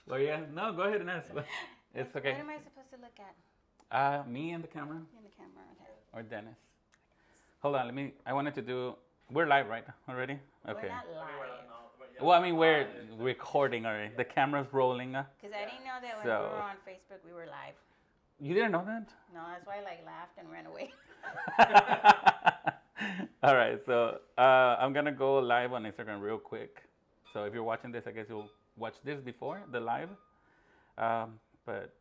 Well, yeah. No, go ahead and ask. It's okay. What am I supposed to look at? Me and the camera, In the camera, okay. or Dennis. Hold on, let me. I wanted to do. We're live, right? Already? Okay. We're not live. Well, I mean, we're recording already. The camera's rolling. Because I didn't know that when So- we were on Facebook, we were live. You didn't know that? No, that's why I laughed and ran away. All right, so I'm gonna go live on Instagram real quick. So if you're watching this, I guess you'll watch this before the live. But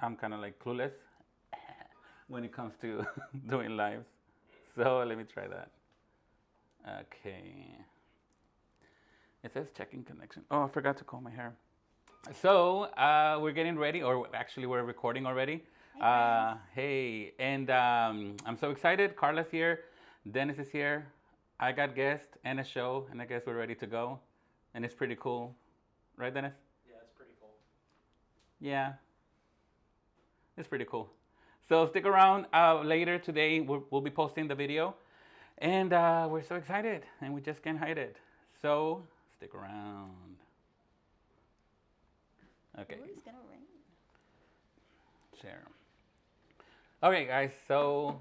I'm kind of like clueless when it comes to doing lives. So let me try that. Okay. It says checking connection. Oh, I forgot to comb my hair. So we're getting ready, or actually we're recording already. Hey, and I'm so excited. Karla's here. Dennis is here. I got guests and a show, and I guess we're ready to go. And it's pretty cool. Right, Dennis? Yeah, it's pretty cool. Yeah. It's pretty cool. So stick around. Later today, we'll be posting the video. And we're so excited, and we just can't hide it. So stick around. Okay. Ooh, it's going to rain. Share. Okay, guys. So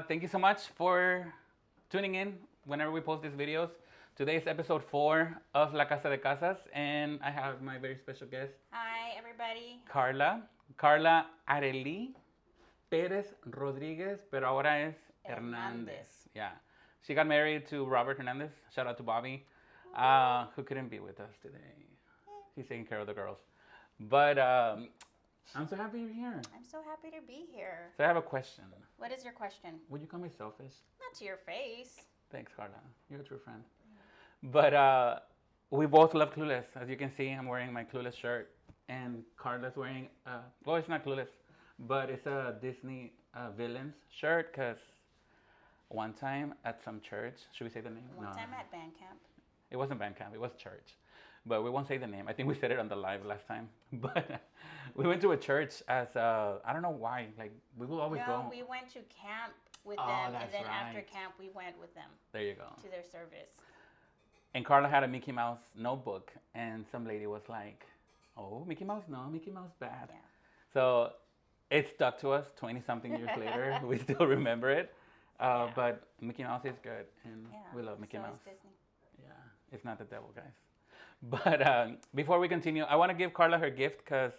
thank you so much for tuning in whenever we post these videos. Today is episode 4 of La Casa de Casas, and I have my very special guest, Hi, everybody. Karla. Karla Arely Pérez Rodríguez, pero ahora es Hernandez. Yeah. She got married to Robert Hernandez. Shout out to Bobby, who couldn't be with us today. He's taking care of the girls. But I'm so happy you're here. I'm so happy to be here. So I have a question. What is your question? Would you call me selfish? Not to your face. Thanks, Karla. You're a true friend. But we both love Clueless. As you can see, I'm wearing my Clueless shirt. And Karla's wearing, well, it's not Clueless, but it's a Disney villains shirt. Because one time at some church, should we say the name? One time at band camp. It wasn't band camp, it was church. But we won't say the name. I think we said it on the live last time. But we went to a church as, I don't know why. Like, we will always go. No, we went to camp with Oh, them. And that's then after right. camp, we went with them There you go. to their service. And Karla had a Mickey Mouse notebook. And some lady was like, oh, Mickey Mouse? No, Mickey Mouse bad. Yeah. So it stuck to us 20-something years later. We still remember it. Yeah. But Mickey Mouse is good. And Yeah. we love Mickey so Mouse. Is Disney. Yeah, it's not the devil, guys. But before we continue, I want to give Karla her gift so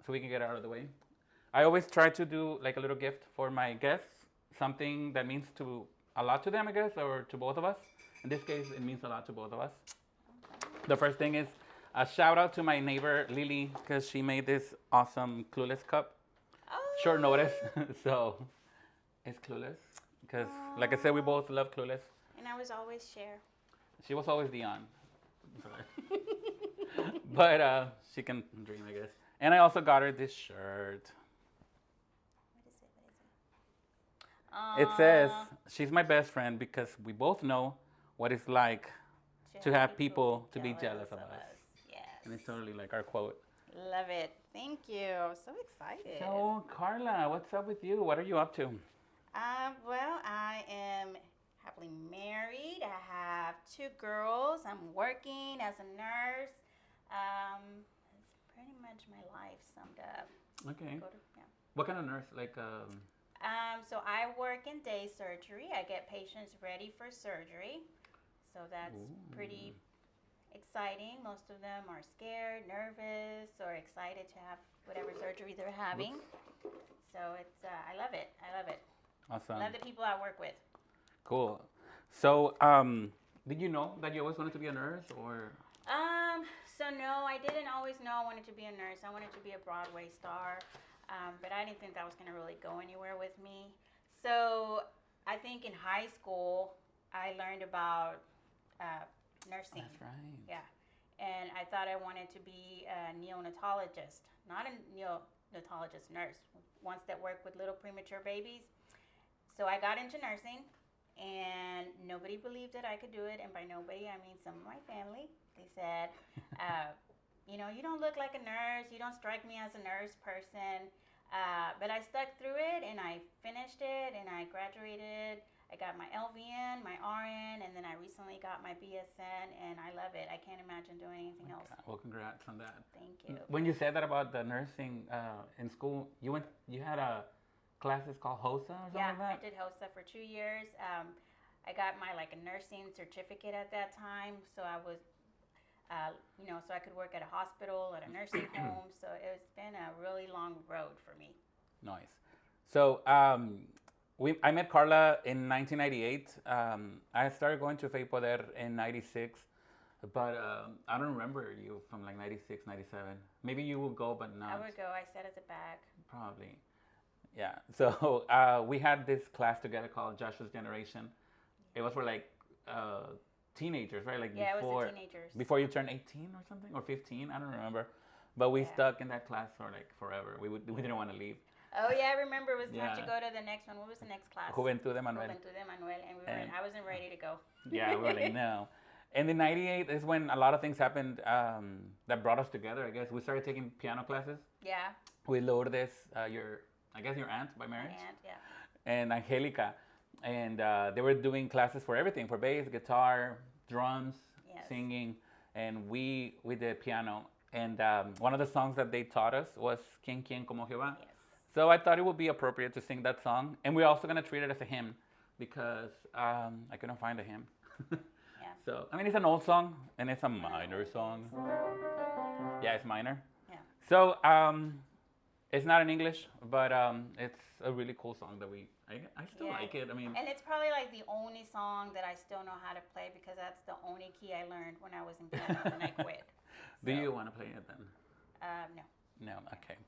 we can get it out of the way. I always try to do like a little gift for my guests, something that means a lot to them, I guess, or to both of us. In this case, it means a lot to both of us. The first thing is a shout out to my neighbor Lily, because she made this awesome Clueless cup. Oh. Short notice, so it's Clueless. Because, like I said, we both love Clueless. And I was always Cher. She was always Dion. But she can dream, I guess. And I also got her this shirt. What is it? It says, she's my best friend because we both know what it's like to have people to be jealous of us. Yes. And it's totally like our quote. Love it. Thank you. So excited. So, Karla, what's up with you? What are you up to? Well, I am happily married. I have 2 girls. I'm working as a nurse. It's pretty much my life summed up. Okay. Yeah. What kind of nurse? Like, So I work in day surgery. I get patients ready for surgery. So that's pretty exciting. Most of them are scared, nervous, or excited to have whatever surgery they're having. So it's I love it. I love it. awesome. Love the people I work with. Cool. So, did you know that you always wanted to be a nurse, or? So no, I didn't always know I wanted to be a nurse. I wanted to be a Broadway star, but I didn't think that was going to really go anywhere with me. So I think in high school, I learned about nursing. That's right. Yeah. And I thought I wanted to be a neonatologist, not a neonatologist nurse, ones that work with little premature babies. So I got into nursing, and nobody believed that I could do it. And by nobody, I mean some of my family. They said, you don't look like a nurse. You don't strike me as a nurse person. But I stuck through it, and I finished it, and I graduated. I got my LVN, my RN, and then I recently got my BSN, and I love it. I can't imagine doing anything else. Well, congrats on that. Thank you. When you said that about the nursing in school, you had a classes called HOSA or something like that? I did HOSA for 2 years. I got my a nursing certificate at that time, so I was, so I could work at a hospital, at a nursing home. So it's been a really long road for me. Nice. So I met Karla in 1998. I started going to Fe Poder in 96, but I don't remember you from 96, 97. Maybe you will go, but not. I would go. I sat at the back. Probably. Yeah. So we had this class together called Joshua's Generation. It was for teenagers, right? It was the teenagers. Before you turn 18 or something, or 15, I don't remember. But we stuck in that class for forever. We didn't want to leave. Oh yeah, I remember it was time to go to the next one. What was the next class? Juventud de Manuel. And I wasn't ready to go. Yeah, we were like, no. And in 98 is when a lot of things happened that brought us together, I guess. We started taking piano classes. Yeah. With Lourdes, your aunt by marriage. My aunt, yeah. And Angelica. And they were doing classes for everything, for bass, guitar, drums, singing. And we did piano. And one of the songs that they taught us was Quien, como Jehova. Yes. So I thought it would be appropriate to sing that song. And we're also going to treat it as a hymn because I couldn't find a hymn. Yeah. So, I mean, it's an old song and it's a minor song. Yeah, it's minor. Yeah. So, it's not in English, but it's a really cool song that I still like it. I mean, and it's probably the only song that I still know how to play because that's the only key I learned when I was in piano and I quit. Do you want to play it then? No. No, okay.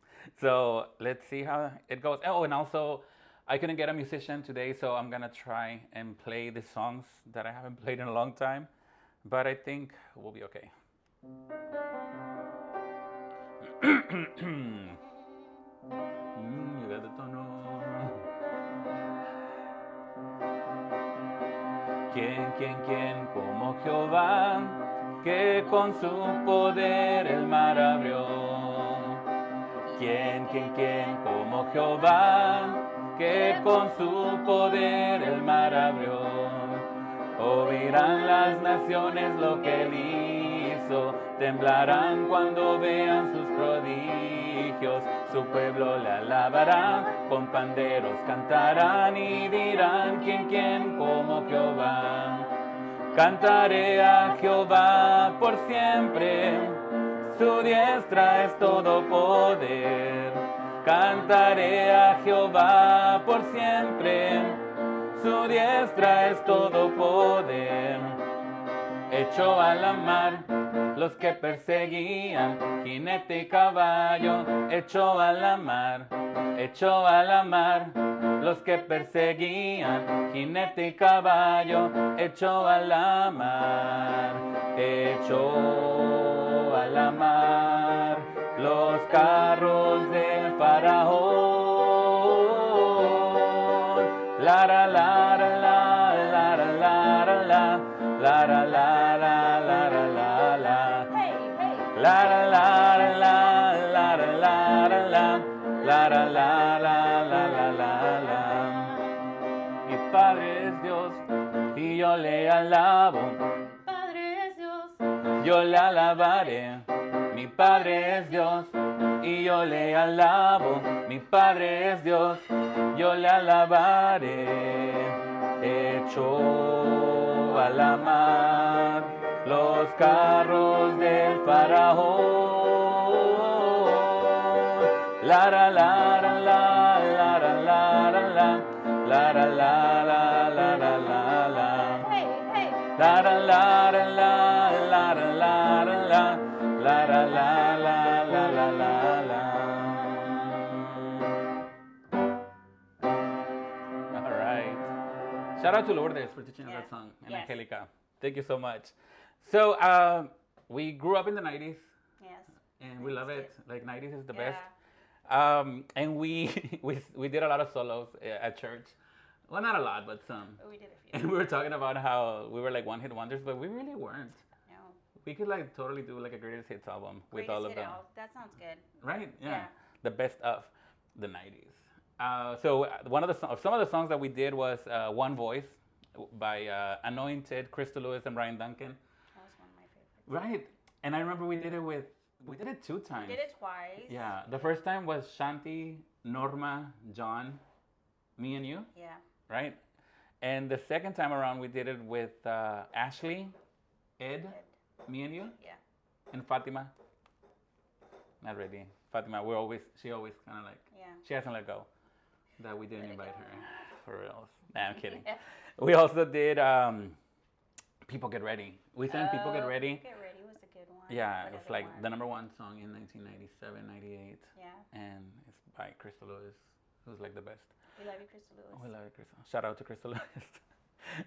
So let's see how it goes. Oh, and also, I couldn't get a musician today, so I'm gonna try and play the songs that I haven't played in a long time. But I think we'll be okay. You got the tono. ¿Quién como Jehova, que con su poder el mar abrió? ¿Quién como Jehova, que con su poder el mar abrió? Oirán las naciones lo que él hizo, temblarán cuando vean sus prodigios. Su pueblo le alabará, con panderos cantarán y dirán: ¿Quién como Jehova? Cantaré a Jehova por siempre, su diestra es todo poder. Cantaré a Jehova por siempre, su diestra es todo poder. Echó a la mar los que perseguían, jinete y caballo. Echó a la mar los que perseguían, jinete y caballo. Echó a la mar, echó a la mar los carros del faraón. Lara, lara, la, lara, lara, la, lara, lara, lara, la, la. Hey, hey. Lara, lara, la, lara, lara, la, lara, lara, la, la, la, la. Mi Padre es Dios y yo le alabo. Padre es Dios. Yo le alabaré. Mi Padre es Dios y yo le alabo. Mi Padre es Dios, yo le alabaré. Echó a la mar los carros del faraón. Lara, lara, la, lara, lara, la, lara, lara, lara, la, la. Hey, hey. Lara, lara, la, lara, lara, la, lara, la, la, la, la, la, la. All right. Shout out to Lourdes for teaching us that song, and Angelica. Thank you so much. So, we grew up in the 90s. Yes. And we love it. 90s is the best. And we did a lot of solos at church. Well, not a lot, but some. We did a few. And we were talking about how we were one-hit wonders, but we really weren't. No. We could totally do a greatest hits album with all of them. That sounds good. Right? Yeah. The best of the 90s. So some of the songs that we did was One Voice by Anointed, Crystal Lewis, and Brian Duncan. That was one of my favorites. Right. And I remember we did it 2 times. We did it twice. Yeah. The first time was Shanti, Norma, John, me and you. Yeah. Right. And the second time around, we did it with Ashley, Ed, me and you, Yeah. and Fatima. Not really. Fatima, she always kind of like, Yeah. she hasn't let go that we didn't invite her. For real. Nah, I'm kidding. Yeah. We also did People Get Ready. We sang People Get Ready. Get Ready was a good one. Yeah, What it's other like one? the #1 song in 1997, 98. Yeah. And it's by Crystal Lewis, who's like the best. We love you, Crystal Lewis. We love you, Crystal. Shout out to Crystal Lewis.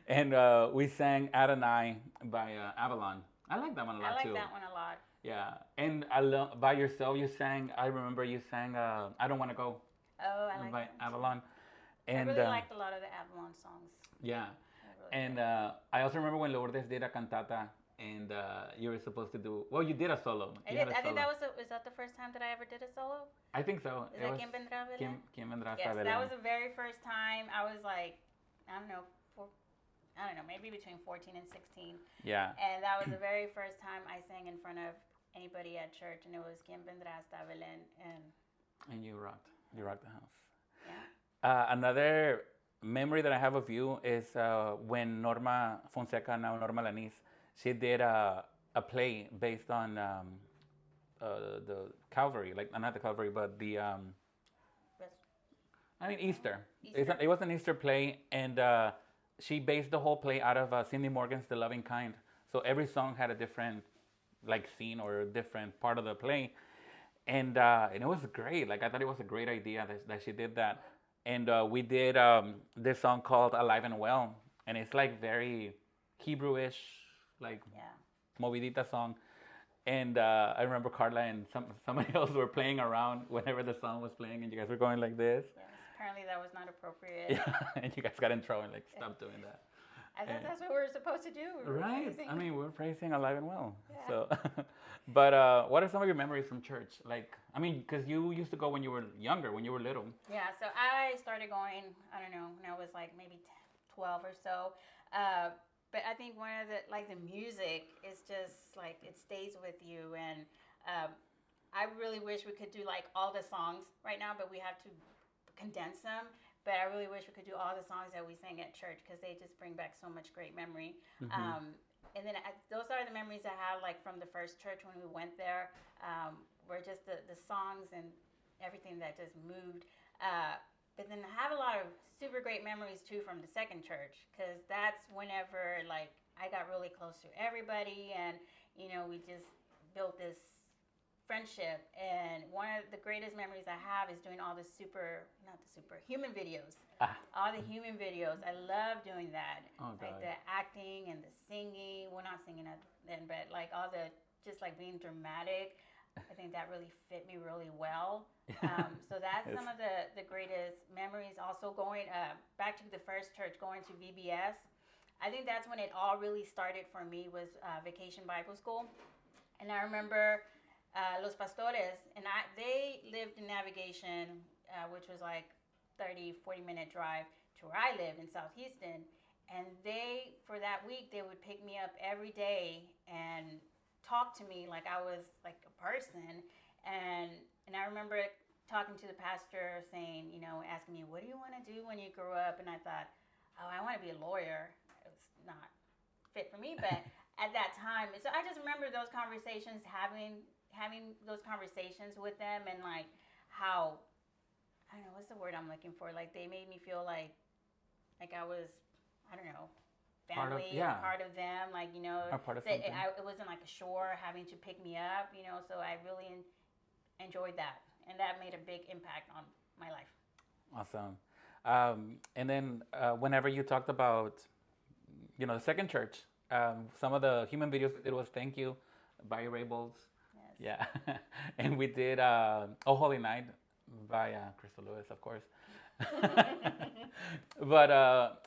And we sang Adonai by Avalon. I like that one a lot too. I like that one a lot. Yeah, and I love By Yourself. You sang. I remember you sang. I Don't Want to Go. Oh, I like by that. Avalon. And I really liked a lot of the Avalon songs. yeah, Really and I also remember when Lourdes did a cantata, and you were supposed to do. Well, you did a solo. I did. I think is that the first time that I ever did a solo? I think so. Is that Quien Vendrá, Belén? Quien Vendrá Yes, Belén. that was the very first time. I was like, I don't know, maybe between 14 and 16. Yeah. And that was the very first time I sang in front of anybody at church, and it was Quien Vendrá Belén, And you rocked. You rocked the house. yeah. Another memory that I have of you is when Norma Fonseca, now Norma Lanis, she did a play based on the Calvary, like not the Calvary, but the Easter. Easter. It was an Easter play, and she based the whole play out of Cindy Morgan's The Loving Kind. So every song had a different like scene or a different part of the play, and it was great. Like I thought it was a great idea that she did that. And we did this song called Alive and Well, and it's like very Hebrewish, like movidita song. And I remember Karla and somebody else were playing around whenever the song was playing, and you guys were going like this. Yes, apparently that was not appropriate. Yeah, and you guys got in trouble and like, stop doing that. I thought that's what we were supposed to do. Right. I mean, we're praising Alive and Well. Yeah. So, but what are some of your memories from church? Like, I mean, because you used to go when you were younger, when you were little. Yeah. So I started going. I don't know. When I was like maybe 12 or so. But I think one of the music is just like it stays with you, and I really wish we could do like all the songs right now, but we have to condense them. But I really wish we could do all the songs that we sang at church because they just bring back so much great memory. Mm-hmm. And then those are the memories I have like from the first church when we went there, where just the songs and everything that just moved. But then I have a lot of super great memories too from the second church because that's whenever like I got really close to everybody and we just built this friendship. And one of the greatest memories I have is doing all the human videos. All the human videos. I love doing that. Oh, like the acting and the singing. We're not singing then, but like all the just like being dramatic. I think that really fit me really well. So that's some of the greatest memories. Also going back to the first church, going to VBS. I think that's when it all really started for me was Vacation Bible School. And I remember Los Pastores, and they lived in Navigation, which was like 40-minute drive to where I lived in South Houston. And for that week, they would pick me up every day and talk to me like I was like a person. And I remember talking to the pastor saying, asking me, what do you want to do when you grow up? And I thought, I want to be a lawyer. It was not fit for me, but at that time, so I just remember those conversations, having those conversations with them, and like how, I don't know, what's the word I'm looking for? Like they made me feel like I was, I don't know, family, part of them, like, part of that it wasn't like a chore having to pick me up, so I really enjoyed that. And that made a big impact on my life. Awesome. And then whenever you talked about, the second church, some of the human videos it was Thank You by Rabels. Yes. Yeah. And we did Oh Holy Night by Crystal Lewis, of course. But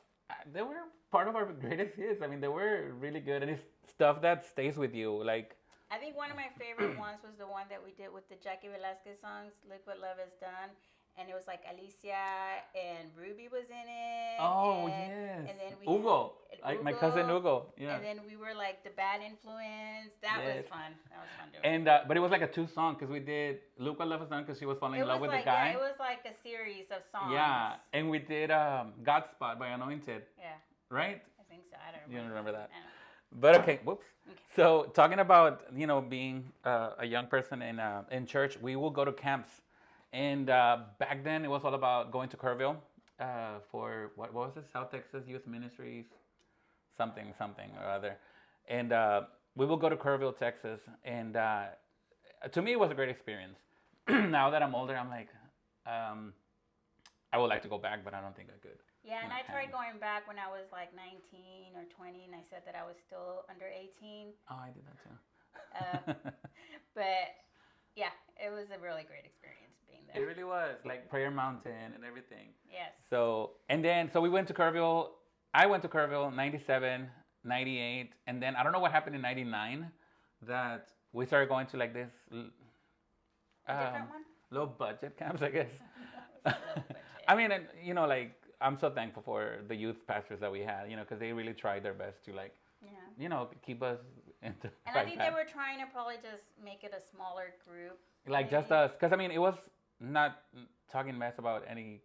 they were part of our greatest hits. I mean, they were really good. And it's stuff that stays with you. Like, I think one of my favorite ones was the one that we did with the Jackie Velasquez songs, Look What Love Has Done. And it was like Alicia and Ruby was in it. Oh, yes. And then Hugo. Like my cousin Hugo. Yeah. And then we were like the bad influence. That was fun. That was fun doing. And but it was like a 2-song because we did Luca Love Us Done because she was falling in love with the guy. Yeah, it was like a series of songs. Yeah, and we did God Spot by Anointed. Yeah. Right? I think so. I don't remember. You don't remember that. No. But okay, whoops. Okay. So talking about being a young person in church, we will go to camps, and back then it was all about going to Kerrville for what was it? South Texas Youth Ministries, something or other, and we will go to Kerrville, Texas, and to me it was a great experience. Now that I'm older, I'm like, I would like to go back, but I don't think I could. Yeah, and I tried going back when I was like 19 or 20, and I said that I was still under 18. Oh, I did that too. But yeah, it was a really great experience being there. It really was, like Prayer Mountain and everything. Yes. So we went to Kerrville. I went to Kerrville 97, 98, and then I don't know what happened in 99 that we started going to like this different one? Low budget camps, I guess. I mean, like I'm so thankful for the youth pastors that we had, because they really tried their best to like, keep us into. And I think they were trying to probably just make it a smaller group. Like just us, because I mean, it was not talking mess about any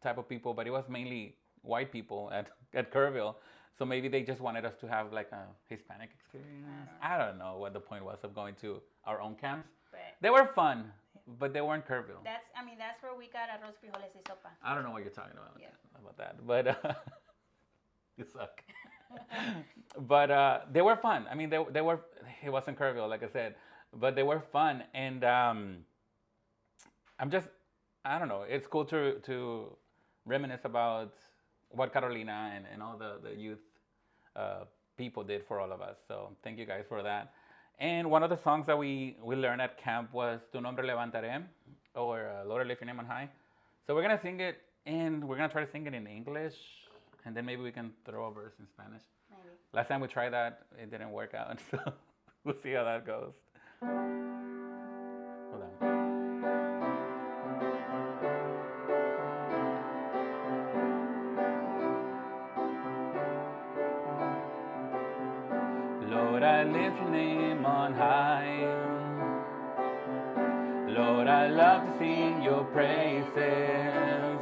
type of people, but it was mainly white people at Kerrville. So maybe they just wanted us to have like a Hispanic experience. I don't know what the point was of going to our own camps. But they were fun, but they weren't Kerrville. That's where we got arroz, frijoles, y sopa. I don't know what you're talking about that, but you suck. But they were fun. I mean, they were. It wasn't Kerrville, like I said, but they were fun, and I don't know. It's cool to reminisce about what Carolina and all the youth people did for all of us. So thank you guys for that. And one of the songs that we learned at camp was Tu Nombre, Levantare, or Lord, lift your name on high. So we're gonna sing it, and we're gonna try to sing it in English, and then maybe we can throw a verse in Spanish. Maybe. Last time we tried that, it didn't work out, so we'll see how that goes. Hold on. Lord, I lift your name on high. Lord, I love to sing your praises.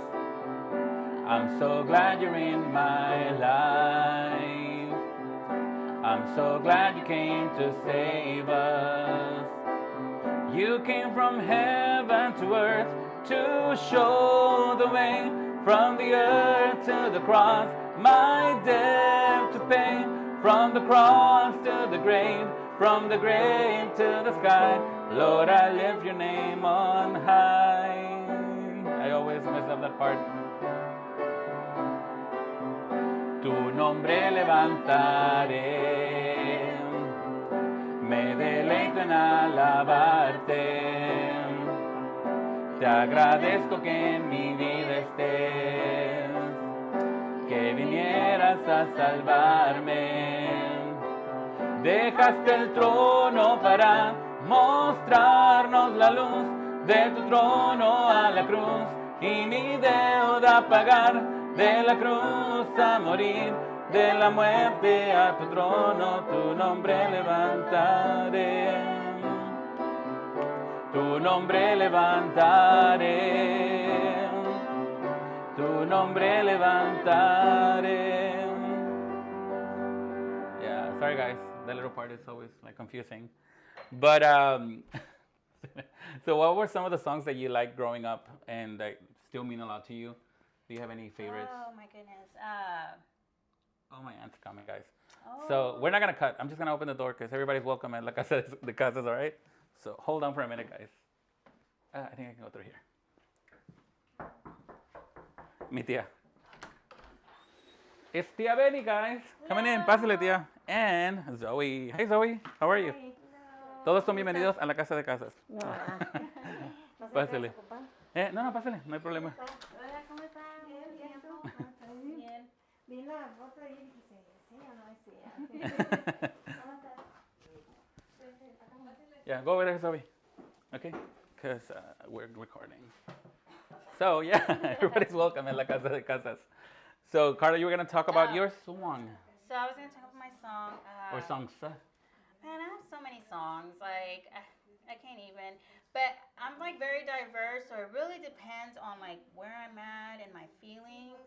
I'm so glad you're in my life. I'm so glad you came to save us. You came from heaven to earth to show the way. From the earth to the cross, my debt to pay. From the cross to the grave, from the grave to the sky, Lord, I lift your name on high. I always mess up that part. Tu nombre levantaré, me deleito en alabarte. Te agradezco que en mi vida estés, que vinieras a salvarme. Dejaste el trono para mostrarnos la luz, de tu trono a la cruz, y mi deuda pagar, de la cruz a morir, de la muerte a tu trono, tu nombre levantaré. Tu nombre levantaré. Tu nombre levantaré. Yeah, sorry guys, that little part is always like confusing. But so what were some of the songs that you liked growing up and that still mean a lot to you? Do you have any favorites? Oh my goodness. Oh, my aunt's coming, guys. So we're not gonna cut. I'm just gonna open the door because everybody's welcome at La Casa de Casas, all right? So hold on for a minute, guys. I think I can go through here. Mi tía. It's Tia Benny, guys. Coming in. Pásale, tía. And Zoe. Hey, Zoe. How are you? Hello. Todos son bienvenidos a la Casa de Casas. Pásale. No, pásale. No hay problema. Hola, ¿cómo estás? Bien, bien. Bien. Vi la foto y dije, ¿sí o no es ella? ¿Cómo estás? Yeah, go over there, Zoe. Okay? Because we're recording. So, yeah, everybody's welcome at La Casa de Casas. So, Carla, you were gonna talk about your song So I was gonna talk about my song. or songs. Man, I have so many songs. Like I can't even. But I'm like very diverse, so it really depends on like where I'm at and my feelings.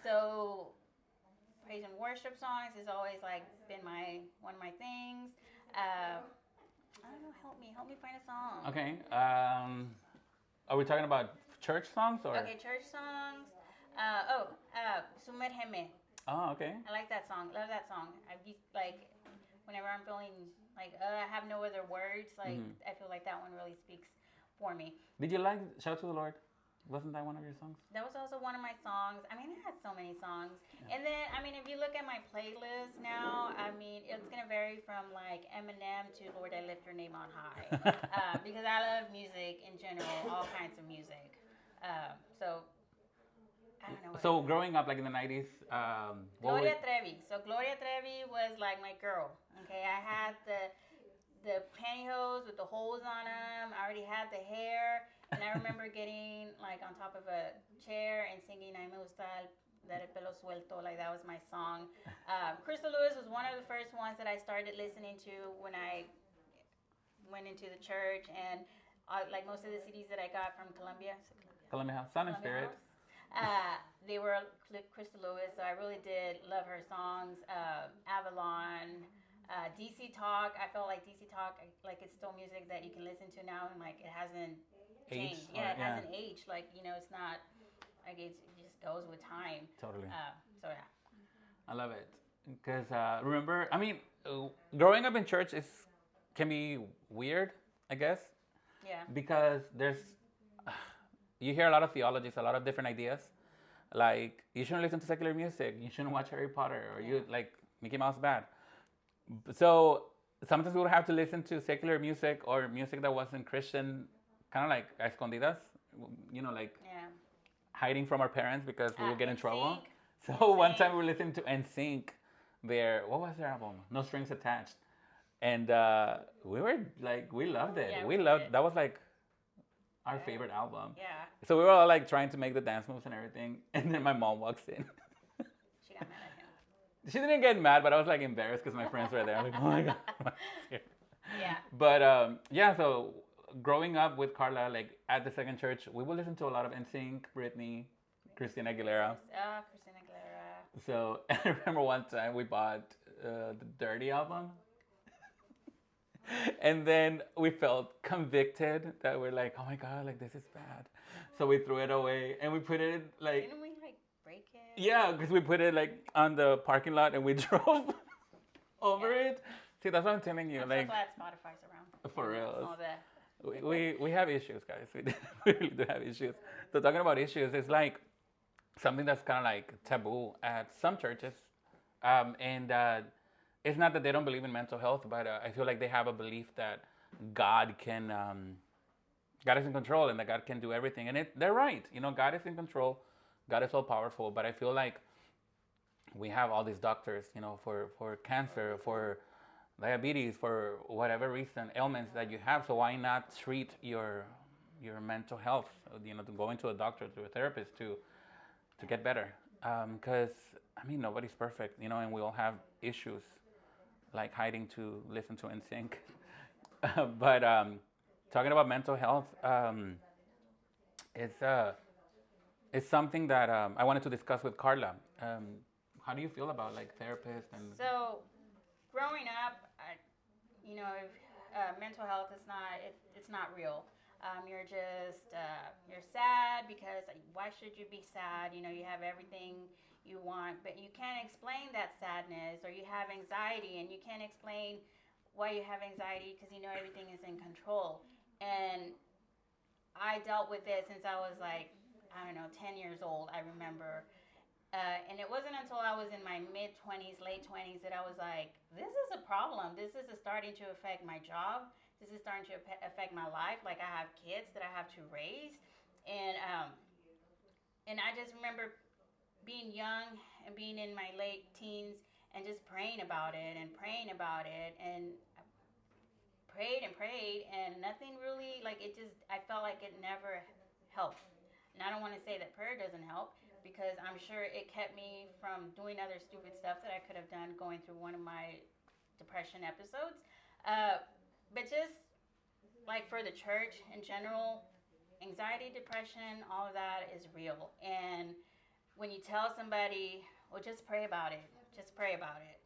So praise and worship songs has always like been my one of my things. I don't know. Help me find a song. Okay. Are we talking about church songs or? Okay, church songs. Sumérgeme. Oh, okay. I like that song. Love that song. I be like, whenever I'm feeling like I have no other words, like I feel like that one really speaks for me. Did you like Shout to the Lord? Wasn't that one of your songs? That was also one of my songs. I mean, I had so many songs. Yeah. And then, I mean, if you look at my playlist now, I mean, it's going to vary from like Eminem to Lord, I Lift Your Name on High. Because I love music in general, all kinds of music. So, I don't know. So, growing up like in the 90s, Gloria Trevi. So, Gloria Trevi was like my girl. Okay, I had the pantyhose with the holes on them. I already had the hair. And I remember getting like on top of a chair and singing "Ay me gusta dar el pelo suelto," like that was my song. Crystal Lewis was one of the first ones that I started listening to when I went into the church, and like most of the CDs that I got from Columbia House, Sound and Spirit. They were Crystal Lewis, so I really did love her songs. Avalon. DC Talk. I felt like DC Talk, like it's still music that you can listen to now, and like it hasn't changed. Yeah, it hasn't aged. Like, you know, it's not like it just goes with time. Totally. So yeah. I love it because remember, I mean, growing up in church can be weird, I guess. Yeah. Because you hear a lot of theologies, a lot of different ideas. Like you shouldn't listen to secular music. You shouldn't watch Harry Potter, or you like Mickey Mouse bad. So sometimes we would have to listen to secular music or music that wasn't Christian, kind of like escondidas, you know, like hiding from our parents because we would get in trouble. So one time we were listening to NSYNC, what was their album? No Strings Attached. And we were like, we loved it. Yeah, we loved it. That was like our favorite album. Yeah. So we were all like trying to make the dance moves and everything. And then my mom walks in. She got mad at him. She didn't get mad, but I was like embarrassed because my friends were there. I'm like, oh my God. Yeah. But so growing up with Karla, like at the second church, we would listen to a lot of NSYNC, Britney, Christina Aguilera. Christina Aguilera. So I remember one time we bought the Dirty album. And then we felt convicted that we're like, oh my God, like this is bad. So we threw it away and we put it like... Didn't we like break it? Yeah, because we put it like on the parking lot and we drove over it. See, that's what I'm telling you. I'm like, so glad Spotify's around. For real. All that. We have issues, guys. We really do have issues. So talking about issues, it's like something that's kind of like taboo at some churches. It's not that they don't believe in mental health, but I feel like they have a belief that God is in control and that God can do everything. And they're right. You know, God is in control. God is all powerful. But I feel like we have all these doctors, you know, for cancer, for diabetes, for whatever reason, ailments that you have. So why not treat your mental health? You know, to go into a doctor, to a therapist, to get better. Because I mean, nobody's perfect, you know, and we all have issues, like hiding to listen to NSYNC. But talking about mental health, it's something that I wanted to discuss with Karla. How do you feel about like therapists and? So, growing up, mental health is not real. You're sad because why should you be sad? You know, you have everything you want, but you can't explain that sadness, or you have anxiety and you can't explain why you have anxiety because you know everything is in control. And I dealt with it since I was like, 10 years old, I remember. And it wasn't until I was in my mid-20s, late 20s that I was like, this is a problem. This is starting to affect my job. This is starting to affect my life. Like, I have kids that I have to raise. And I just remember being young and being in my late teens and just praying about it and praying about it. And I prayed and nothing really, I felt like it never helped. And I don't want to say that prayer doesn't help, because I'm sure it kept me from doing other stupid stuff that I could have done going through one of my depression episodes. But just like for the church in general, anxiety, depression, all of that is real. And when you tell somebody, well, just pray about it, just pray about it,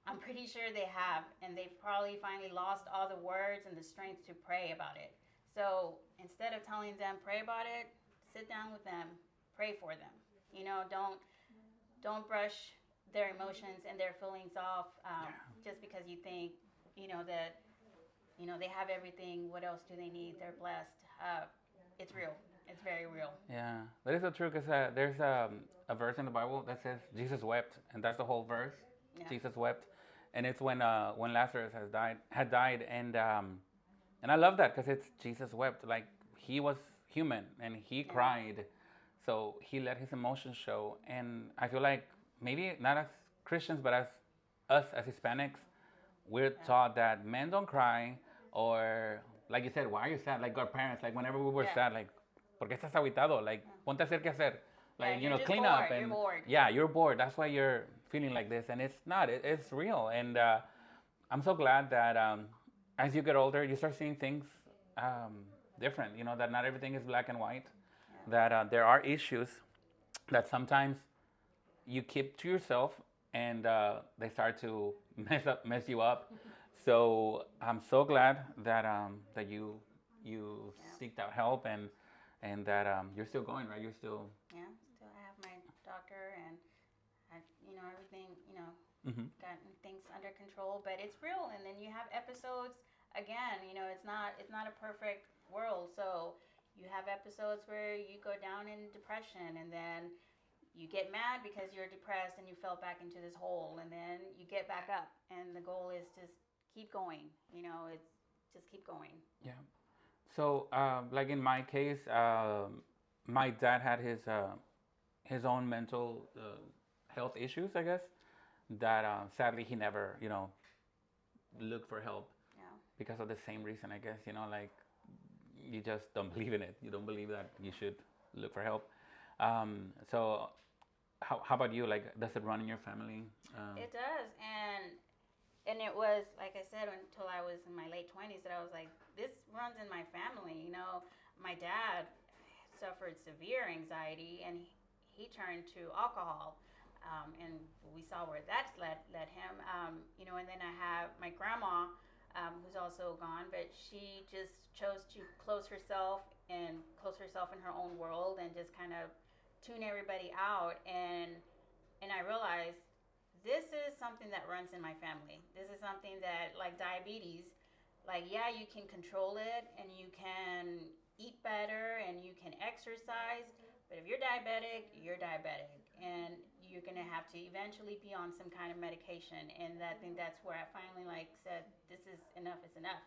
I'm pretty sure they have, and they've probably finally lost all the words and the strength to pray about it. So instead of telling them pray about it, sit down with them, pray for them. You know, don't brush their emotions and their feelings off just because you think, that, they have everything. What else do they need? They're blessed. It's real. It's very real. Yeah, that is so true because there's a verse in the Bible that says Jesus wept, and that's the whole verse. Yeah. Jesus wept, and it's when Lazarus had died, and I love that because it's Jesus wept. Like he was human and he cried, so he let his emotions show. And I feel like maybe not as Christians, but as us as Hispanics, we're taught that men don't cry, or like you said, why are you sad? Like our parents, like whenever we were sad, like, ¿por qué estás aguitado? Like, ponte a hacer qué hacer. Like, clean bored. up. And you're bored. Yeah, you're bored. That's why you're feeling like this. And it's not. It's real. And I'm so glad that as you get older, you start seeing things different. That not everything is black and white. Yeah. That there are issues that sometimes you keep to yourself, and they start to mess you up. So I'm so glad that that you seeked out help, and that you're still going, right? You're still still I have my doctor, and I, everything, gotten things under control. But it's real, and then you have episodes. Again, it's not a perfect world. So you have episodes where you go down in depression, and then you get mad because you're depressed and you fell back into this hole, and then you get back up, and the goal is just keep going. It's just keep going. Yeah. So, like in my case, my dad had his own mental health issues, I guess, that sadly he never, looked for help. Yeah. Because of the same reason, I guess, like you just don't believe in it. You don't believe that you should look for help. So, how about you? Like, does it run in your family? It does, and it was, like I said, until I was in my late 20s that I was like, this runs in my family. My dad suffered severe anxiety, and he turned to alcohol, and we saw where that's led him. And then I have my grandma, who's also gone, but she just chose to close herself in her own world and just kind of tune everybody out. And I realized this is something that runs in my family. This is something that, like diabetes, like, yeah, you can control it and you can eat better and you can exercise, but if you're diabetic, and you're going to have to eventually be on some kind of medication. And I think that's where I finally said, this is enough is enough.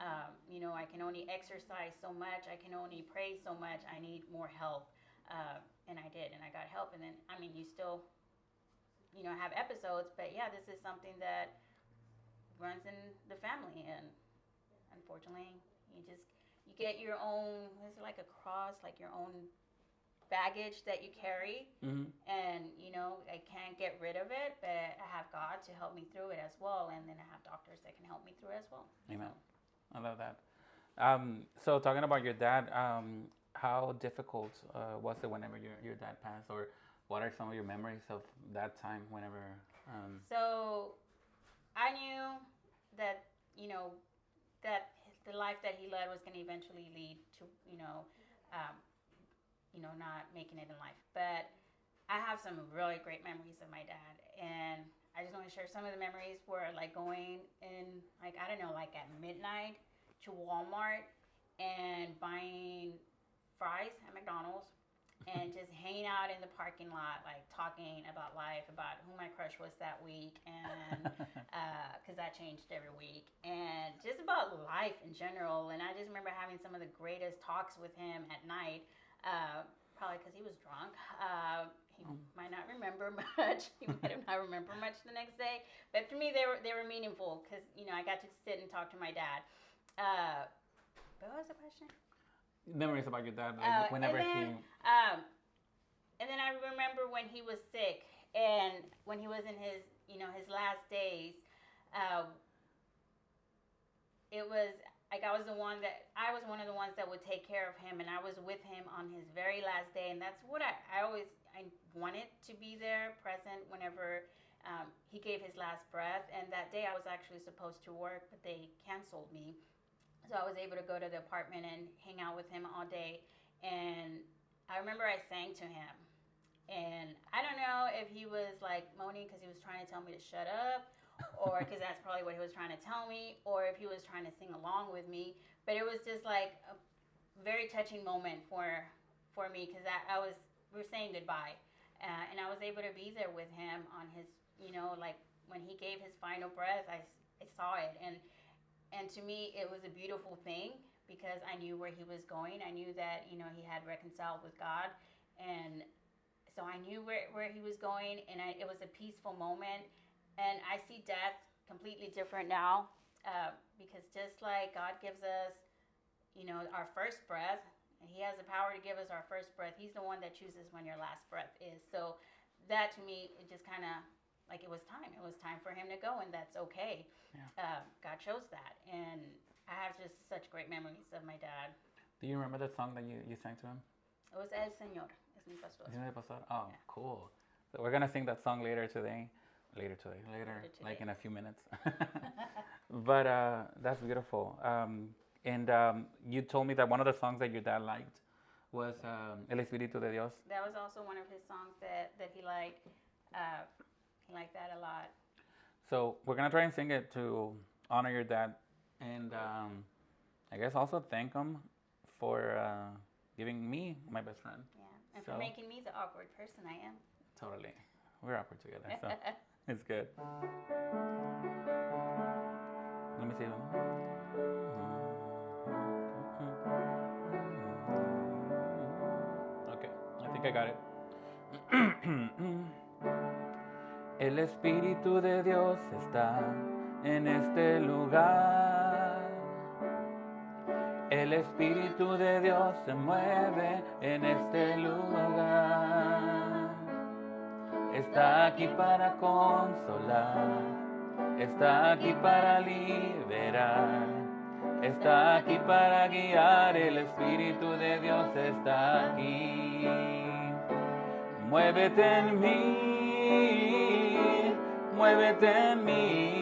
I can only exercise so much. I can only pray so much. I need more help. And I did, and I got help. And then, you still have episodes, but yeah, this is something that runs in the family, and unfortunately, you get your own, it's like a cross, like your own baggage that you carry, and I can't get rid of it, but I have God to help me through it as well, and then I have doctors that can help me through it as well. Amen. I love that. So talking about your dad, how difficult was it whenever your dad passed, or what are some of your memories of that time whenever? So I knew that, that the life that he led was going to eventually lead to, not making it in life. But I have some really great memories of my dad. And I just want to share some of the memories where like going in, like, I don't know, like at midnight to Walmart and buying fries at McDonald's. And just hanging out in the parking lot, like talking about life, about who my crush was that week, and because that changed every week, and just about life in general. And I just remember having some of the greatest talks with him at night, probably because he was drunk. He might not remember much. He might have not remember much the next day. But for me, they were meaningful because I got to sit and talk to my dad. What was the question? Memories about your dad, like whenever he. And then I remember when he was sick and when he was in his, his last days. It was like I was one of the ones that would take care of him, and I was with him on his very last day. And that's what I wanted to be there, present whenever he gave his last breath. And that day I was actually supposed to work, but they canceled me. So I was able to go to the apartment and hang out with him all day. And I remember I sang to him. And I don't know if he was like moaning because he was trying to tell me to shut up, or because that's probably what he was trying to tell me, or if he was trying to sing along with me. But it was just like a very touching moment for me, because we were saying goodbye. And I was able to be there with him on his, like when he gave his final breath, I saw it. And to me, it was a beautiful thing because I knew where he was going. I knew that, he had reconciled with God. And so I knew where he was going, and it was a peaceful moment. And I see death completely different now, because just like God gives us, our first breath, and he has the power to give us our first breath. He's the one that chooses when your last breath is. So that to me, it just kind of like it was time. It was time for him to go, and that's okay. Yeah. God chose that. And I have just such great memories of my dad. Do you remember that song that you sang to him? It was El Senor. Oh, yeah. Cool. So we're gonna sing that song later today, like in a few minutes. But that's beautiful. And you told me that one of the songs that your dad liked was El Espiritu de Dios. That was also one of his songs that he liked. He liked that a lot. So we're gonna try and sing it to honor your dad, and I guess also thank him for giving me my best friend. Yeah. And for making me the awkward person I am. Totally. We're awkward together, so it's good. Let me see. Okay, I think I got it. El Espíritu de Dios está en este lugar. El Espíritu de Dios se mueve en este lugar. Está aquí para consolar, está aquí para liberar, está aquí para guiar. El Espíritu de Dios está aquí. Muévete en mí, muévete en mí.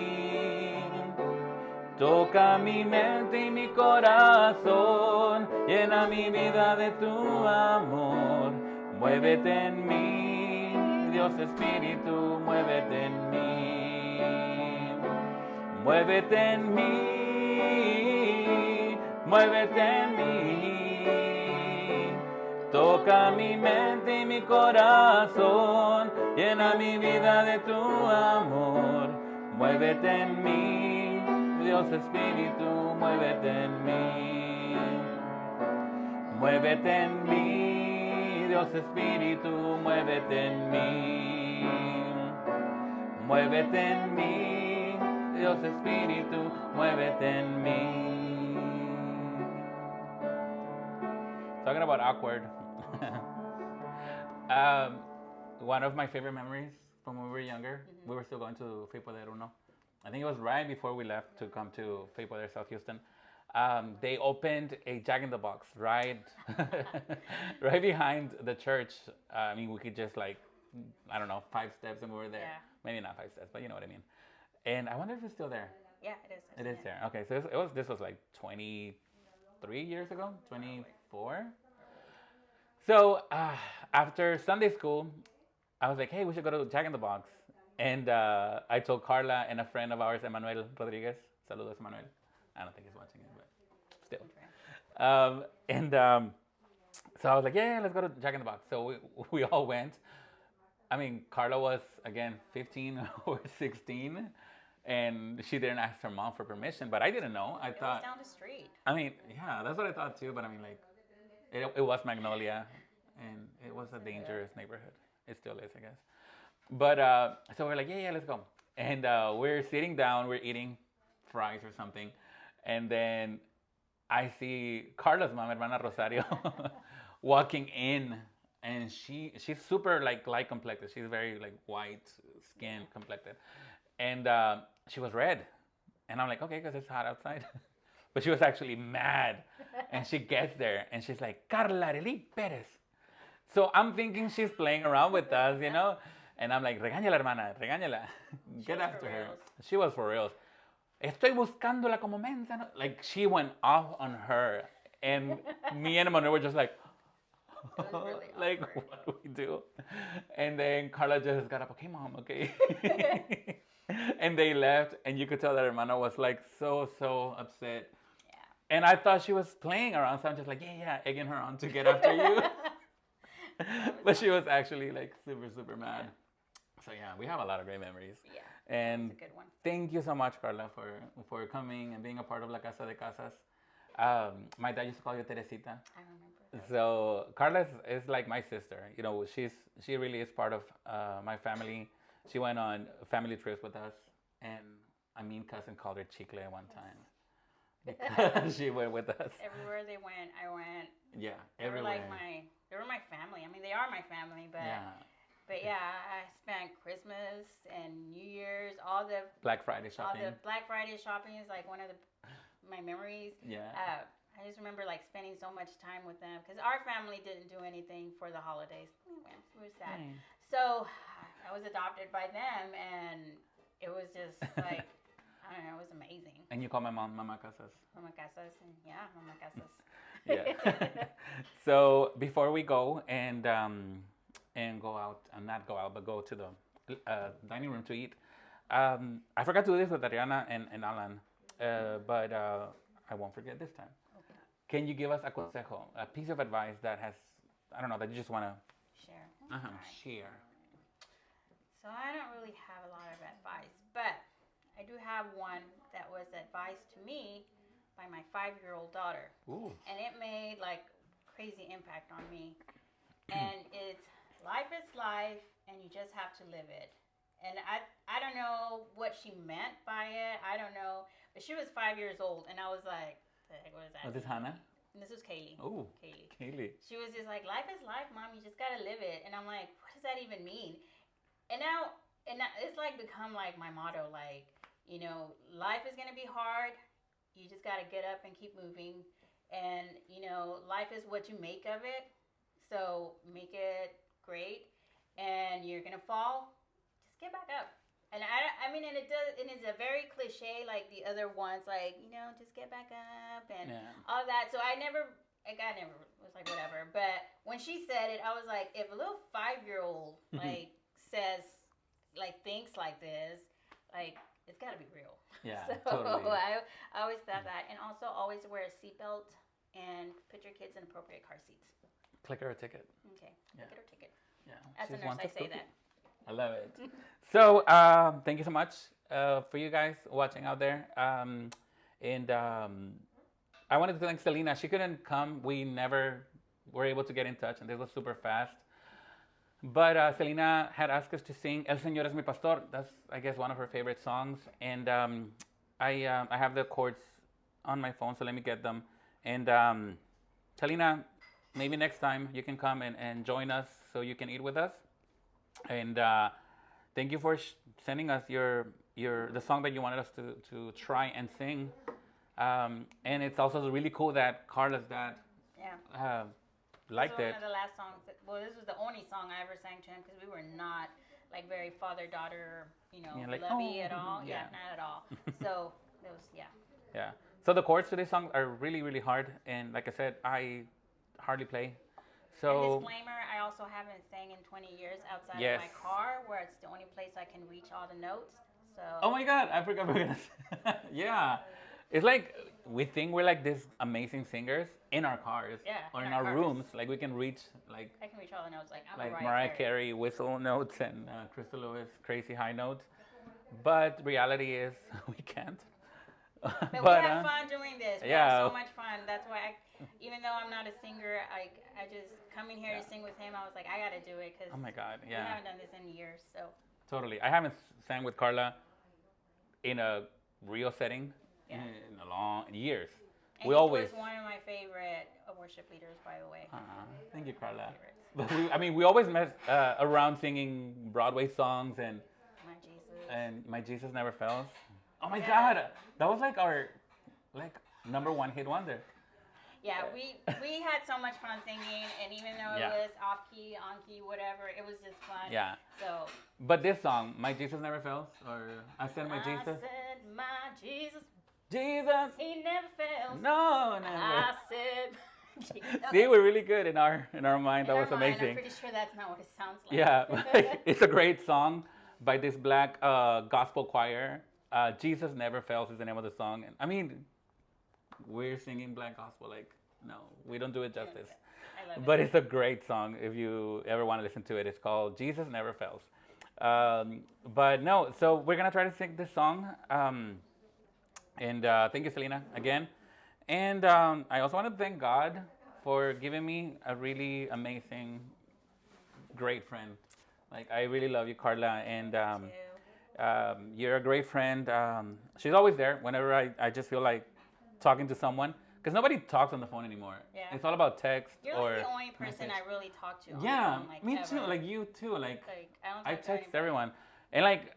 Toca mi mente y mi corazón, llena mi vida de tu amor. Muévete en mí, Dios Espíritu, muévete en mí. Muévete en mí, muévete en mí. Toca mi mente y mi corazón, llena mi vida de tu amor. Muévete en mí, Dios Espíritu, muévete en mí. Muévete en mí, Dios Espíritu, muévete en mí. Muévete en mí, Dios Espíritu, muévete en mí. Talking about awkward. One of my favorite memories from when we were younger, we were still going to Fay Poder Uno. I think it was right before we left to come to Fay Poder South Houston. They opened a Jack in the Box right behind the church. I mean, we could just 5 steps and we were there. Yeah. Maybe not 5 steps, but you know what I mean. And I wonder if it's still there. Yeah, it is. It is there. Okay, so this was like 23 years ago, 24. So after Sunday school, I was like, hey, we should go to Jack in the Box. And I told Karla and a friend of ours, Emmanuel Rodriguez. Saludos, Emmanuel. I don't think he's watching it, but still. So I was like, yeah, let's go to Jack in the Box. So we all went. I mean, Karla was, again, 15 or 16. And she didn't ask her mom for permission, but I didn't know. I thought it was down the street. I mean, yeah, that's what I thought too. But I mean, it was Magnolia, and it was a dangerous neighborhood. It still is, I guess. But so we're like, yeah, let's go. And we're sitting down, we're eating fries or something, and then I see Carla's mom, Hermana Rosario, walking in, and she's super like light complected. She's very like white skin complected, and she was red, and I'm like, okay, because it's hot outside. But she was actually mad, and she gets there, and she's like, Karla Perez. So I'm thinking she's playing around with us, you know, and I'm like, regáñala, hermana, regáñala, get after her. She was for real. Estoy buscándola como mensa. No? Like she went off on her, and me and Emmanuel were just like, Really like what do we do? And then Karla just got up. Okay, mom. Okay. And they left, and you could tell that hermana was like so upset. Yeah. And I thought she was playing around, so I'm just like, yeah, egging her on to get after you. But she was actually like super mad. So yeah, we have a lot of great memories. Yeah. And That's a good one. thank you so much, Karla, for coming and being a part of La Casa de Casas. My dad used to call you Teresita. I remember. So Karla is like my sister. You know, she really is part of my family. She went on family trips with us, and I mean, cousin called her Chicle one time because she went with us. Everywhere they went, I went. Yeah, They were everywhere. they were my family. I mean, they are my family, but Yeah, but yeah, I spent Christmas and New Year's, all the Black Friday shopping. Black Friday shopping is like one of my memories. Yeah. I just remember like spending so much time with them because our family didn't do anything for the holidays. It was sad. Nice. So I was adopted by them, and it was just like I don't know, it was amazing. And you call my mom Mama Casas. Mama Casas, and yeah, Mama Casas. Yeah. So before we go and go out, not go out, but go to the dining room to eat. I forgot to do this with Ariana and Alan, but I won't forget this time. Okay. Can you give us a consejo, a piece of advice that has, I don't know, that you just want to Share. share? So I don't really have a lot of advice, but I do have one that was advised to me by my 5-year-old daughter. Ooh. And it made like crazy impact on me. And it's life is life, and you just have to live it. And I don't know what she meant by it. I don't know. But she was 5 years old, and I was like, the heck, what is that? Was this Hannah? And this was Kaylee. Oh, Kaylee. She was just like, life is life, Mom. You just got to live it. And I'm like, what does that even mean? And now it's like become like my motto. Like, you know, life is going to be hard. You just got to get up and keep moving. And, you know, life is what you make of it. So make it great. And you're going to fall. Just get back up. And I mean, and it does, and it's a very cliche, like the other ones, like, you know, just get back up and all that. So I never was like, whatever. But when she said it, I was like, if a little 5-year-old, like, says, like, thinks like this, like, it's got to be real. Yeah, so totally. I always thought that. And also always wear a seatbelt and put your kids in appropriate car seats. Click her a ticket. Okay. Yeah. Ticket or ticket. Yeah. As a nurse, I say that. I love it. So, thank you so much for you guys watching out there. And I wanted to thank Selena. She couldn't come. We never were able to get in touch, and this was super fast. But Selena had asked us to sing El Señor es mi pastor. That's, I guess, one of her favorite songs. And I have the chords on my phone, so let me get them. And Selena, maybe next time you can come and join us so you can eat with us. And thank you for sending us the song that you wanted us to try and sing. And it's also really cool that Karla's dad liked it. One of the last songs. This was the only song I ever sang to him because we were not like very father-daughter, like, lovey at all. Yeah. Not at all. So it was, Yeah. So the chords to this song are really, really hard. And like I said, I hardly play. So, and disclaimer, I also haven't sang in 20 years outside of my car, where it's the only place I can reach all the notes. So. Oh my God, I forgot we're gonna say. Yeah. It's like we think we're like these amazing singers in our cars or in our rooms. Like we can reach like I can reach all the notes like Mariah Carey whistle notes and Crystal Lewis crazy high notes. But reality is we can't. But we have fun doing this. We have so much fun. That's why even though I'm not a singer, I just coming here to sing with him. I was like, I gotta do it because oh my God, we haven't done this in years. So totally, I haven't sang with Karla in a real setting in a long years. And we he always was one of my favorite worship leaders, by the way. Thank you, Karla. But we always mess around singing Broadway songs My Jesus. and My Jesus Never Fails. Oh my Yeah. God, that was like our number one hit wonder. Yeah, we had so much fun singing, and even though it Yeah. was off key, on key, whatever, it was just fun. Yeah. So But this song, My Jesus Never Fails, or I Said My I Jesus. said, my Jesus, Jesus. he never fails. No, never. I said, Jesus. See, we're really good in our mind. In That our was mind, amazing. I'm pretty sure that's not what it sounds like. Yeah, it's a great song by this black gospel choir. Jesus Never Fails is the name of the song. And I mean, we're singing black gospel. Like, no, we don't do it justice. I love it. But it's a great song if you ever want to listen to it. It's called Jesus Never Fails. But no, so we're going to try to sing this song. And thank you, Selena, again. And I also want to thank God for giving me a really amazing, great friend. Like, I really love you, Karla. And you're a great friend. She's always there whenever I just feel like talking to someone. Because nobody talks on the phone anymore. Yeah. It's all about text You're or like the only person message. I really talk to on Yeah, the phone, like, me ever. too. Like you too. Like I don't I talk to text anybody. everyone, and like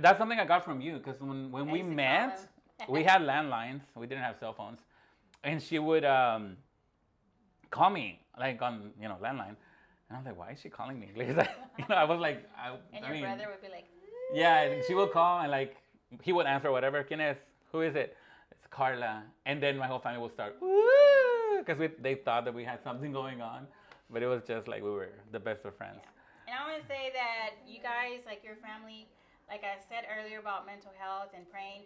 that's something I got from you. Because when I we used to met, call him. we had landlines. We didn't have cell phones, and she would call me like on landline, and I'm like, why is she calling me? Because I was like, And I your mean, brother would be like, yeah, and she would call and like he would answer whatever. ¿Quién es? Who is it? It's Karla. And then my whole family would start because they thought that we had something going on, but it was just like we were the best of friends. yeah. And I want to say that you guys, like your family, like I said earlier about mental health and praying,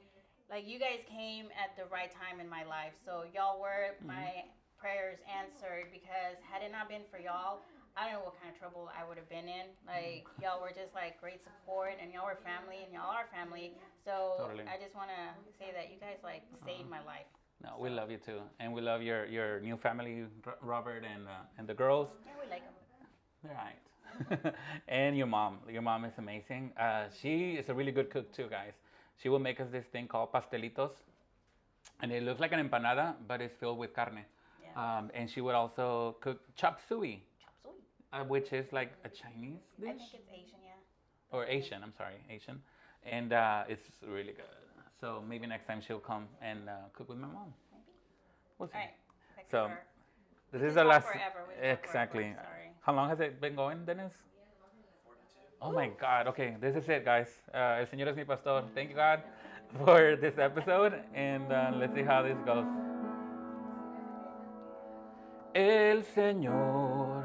like you guys came at the right time in my life. So y'all were my prayers answered, because had it not been for y'all, I don't know what kind of trouble I would have been in. Like, y'all were just like great support, and y'all were family, and y'all are family. So Totally. I just want to say that you guys like saved my life. No, we love you too, and we love your new family, Robert and the girls. Yeah, we like them. They're right. And your mom. Your mom is amazing. She is a really good cook too, guys. She will make us this thing called pastelitos, and it looks like an empanada, but it's filled with carne. Yeah. And she would also cook chop suey, Chop suey. which is like a Chinese dish. I think it's Asian, yeah. Or Asian, I'm sorry, Asian. And it's really good. So maybe next time she'll come and cook with my mom. Maybe. We'll see. All right. Thanks So for- this we is can the talk last. forever. We can talk Exactly. forever, sorry. How long has it been going, Dennis? 42. Oh my God. Okay, this is it, guys. El Señor es mi pastor. Thank you, God, for this episode. And let's see how this goes. El Señor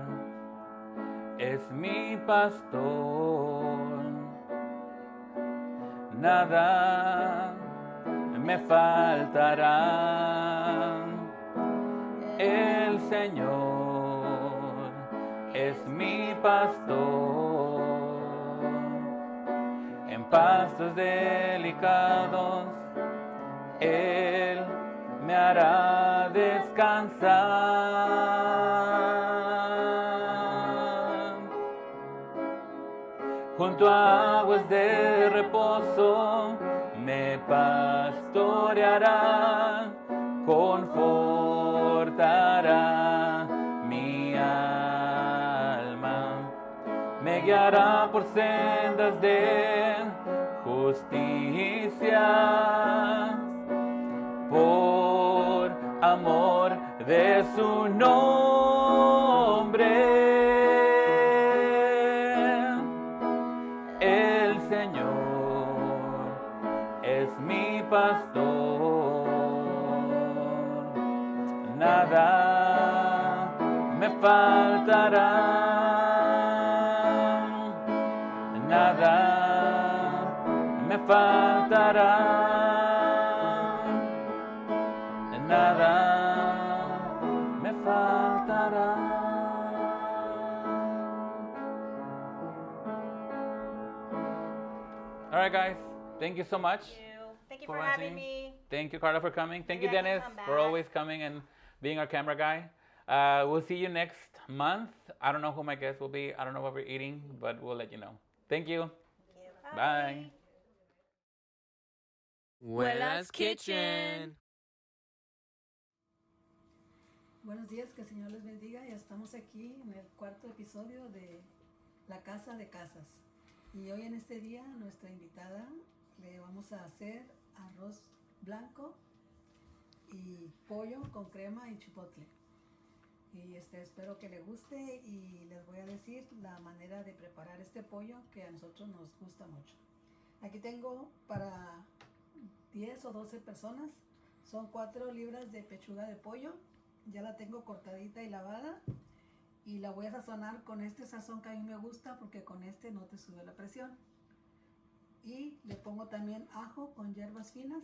es mi pastor. Nada me faltará. El Señor es mi pastor. En pastos delicados Él me hará descansar. Junto a aguas de reposo me pastoreará, confortará mi alma, me guiará por sendas de justicia, por amor de su nombre. El Señor es mi pastor, nada me faltará, nada me faltará, nada me faltará. All right, guys. Thank you so much. Thank you for having watching. me. Thank you, Karla, for coming. Thank Maybe you, I can Dennis, come for back. always coming and being our camera guy. We'll see you next month. I don't know who my guest will be. I don't know what we're eating, but we'll let you know. Thank you. Thank you. Bye. Huela's Kitchen. Buenos días, que el Señor les bendiga. Ya estamos aquí en el cuarto episodio de la Casa de Casas. Y hoy en este día, nuestra invitada, le vamos a hacer arroz blanco y pollo con crema y chipotle. Y espero que le guste y les voy a decir la manera de preparar este pollo que a nosotros nos gusta mucho. Aquí tengo para 10 o 12 personas. Son 4 libras de pechuga de pollo. Ya la tengo cortadita y lavada. Y la voy a sazonar con este sazón que a mí me gusta porque con este no te sube la presión. Y le pongo también ajo con hierbas finas.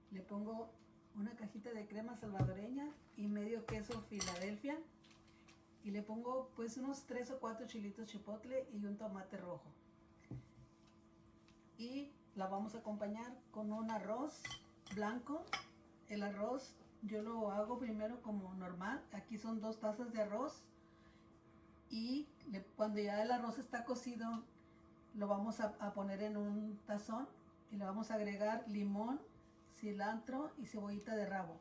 Le pongo una cajita de crema salvadoreña y medio queso Filadelfia. Y le pongo pues unos 3 o 4 chilitos chipotle y un tomate rojo. Y la vamos a acompañar con un arroz blanco. El arroz yo lo hago primero como normal. Aquí son 2 tazas de arroz. Y cuando ya el arroz está cocido, lo vamos a poner en un tazón y le vamos a agregar limón, cilantro y cebollita de rabo.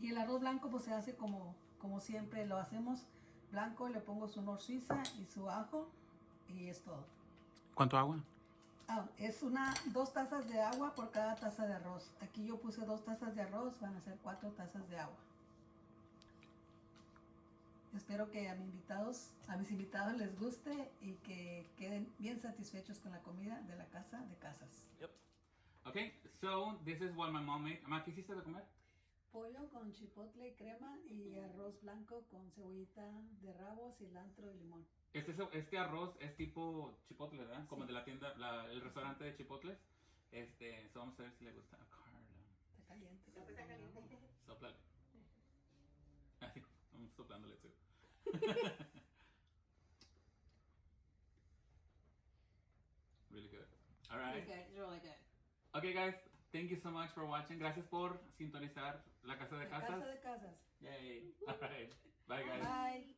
Y el arroz blanco pues se hace como siempre lo hacemos, blanco. Le pongo su nor suiza y su ajo y es todo. ¿Cuánto agua? Es 2 tazas de agua por cada taza de arroz. Aquí yo puse 2 tazas de arroz, van a ser 4 tazas de agua. Espero que a mis invitados les guste y que queden bien satisfechos con la comida de la Casa de Casas. Yep. Okay, so this is what my mom made. Ma, ¿qué hiciste de comer? Pollo con chipotle y crema y arroz blanco con cebollita de rabo, cilantro y limón. Este arroz es tipo chipotle, ¿verdad? Como Sí. de la tienda, el restaurante de chipotles. So vamos a ver si le gusta a Karla. Está caliente. Está caliente. Sóplale. Así, I'm soplándole too. Really good. All right. It's good. It's really good. Okay, guys, thank you so much for watching. Gracias por sintonizar la Casa de La Casas. Casa de Casas. Yay. All right. Bye, guys. Bye.